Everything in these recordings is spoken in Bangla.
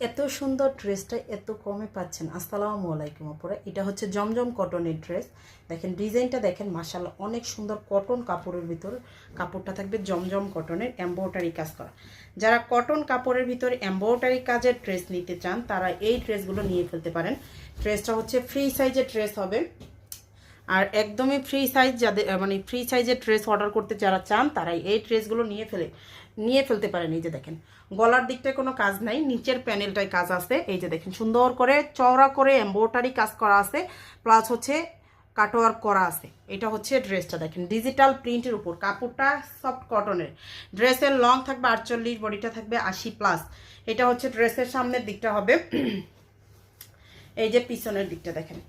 এত সুন্দর ড্রেসটা এত কমে পাচ্ছেন। আসসালামু আলাইকুম আপুরা, এটা হচ্ছে জমজম কটনের ড্রেস। দেখেন ডিজাইনটা দেখেন, মাশাআল্লাহ অনেক সুন্দর। কটন কাপড়ের ভিতর, কাপড়টা থাকবে জমজম কটনের, এমব্রয়ডারি কাজ করা। যারা কটন কাপড়ের ভিতর এমব্রয়ডারি কাজের ড্রেস নিতে চান তারা এই ড্রেসগুলো নিয়ে ফেলতে পারেন। ড্রেসটা হচ্ছে ফ্রি সাইজের ড্রেস হবে, আর একদমই ফ্রি সাইজ। যাদের মানে ফ্রি সাইজের ড্রেস অর্ডার করতে যারা চান তারাই এই ড্রেসগুলো নিয়ে ফেলতে পারেন। এই যে দেখেন গলার দিকটায় কোনো কাজ নাই, নিচের প্যানেলটায় কাজ আছে। এই যে দেখেন সুন্দর করে চওড়া করে এমব্রয়ডারি কাজ করা আছে, প্লাস হচ্ছে কাটওয়ার্ক করা আছে। এটা হচ্ছে ড্রেসটা দেখেন ডিজিটাল প্রিন্টের উপর, কাপড়টা সফট কটনের। ড্রেসের লং থাকবে 48, বডিটা থাকবে 80+। এটা হচ্ছে ড্রেসের সামনের দিকটা হবে। এই যে পিছনের দিকটা দেখেন,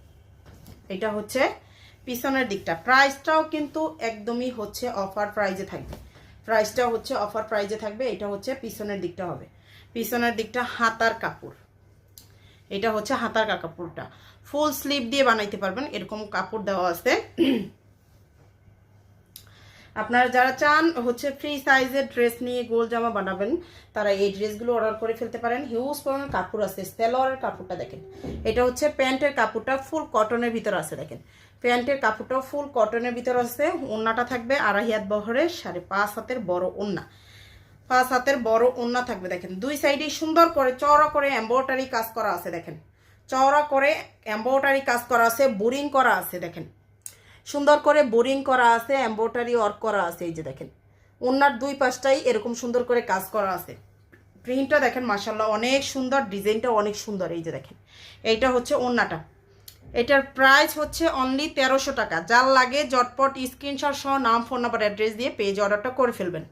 এটা হচ্ছে পিছনের দিকটা। প্রাইসটাও কিন্তু একদমই হচ্ছে অফার প্রাইজে থাকবে। প্রাইসটাও হচ্ছে অফার প্রাইজে থাকবে। এটা হচ্ছে পিছনের দিকটা হবে, পিছনের দিকটা হাতার কাপড়। এটা হচ্ছে হাতার কাপড়টা ফুল স্লিভ দিয়ে বানাইতে পারবেন, এরকম কাপড় দেওয়া আছে। আপনারা যারা চান হচ্ছে ফ্রি সাইজের ড্রেস নিয়ে গোল জামা বানাবেন তারা এই ড্রেসগুলো অর্ডার করে ফেলতে পারেন। হিউজ পরিমাণ কাপড় আছে। সেলোয়ারের কাপড়টা দেখেন, এটা হচ্ছে প্যান্টের কাপড়টা ফুল কটনের ভিতর আছে। দেখেন প্যান্টের কাপড়টাও ফুল কটনের ভিতর আছে। ওড়নাটা থাকবে 2.5 হাত বহরের 5.5 হাতের বড় ওড়না, 5 হাতের বড় ওড়না থাকবে। দেখেন দুই সাইডে সুন্দর করে চওড়া করে এমব্রয়ডারি কাজ করা আছে। দেখেন চওড়া করে এমব্রয়ডারি কাজ করা আছে, বোরিং করা আছে। দেখেন সুন্দর করে বোরিং করা আছে, এমব্রয়ডারি ওয়ার্ক করা আছে। এই যে দেখেন ওড়নার দুই পাশটাই এরকম সুন্দর করে কাজ করা আছে। প্রিন্টটা দেখেন মাশাআল্লাহ অনেক সুন্দর, ডিজাইনটা অনেক সুন্দর। এই যে দেখেন এইটা হচ্ছে ওড়নাটা। এটার প্রাইস হচ্ছে অনলি 1300 টাকা। যার লাগে জটপট স্ক্রিনশট সহ নাম, ফোন নাম্বার, অ্যাড্রেস দিয়ে পেজ অর্ডারটা করে ফেলবেন।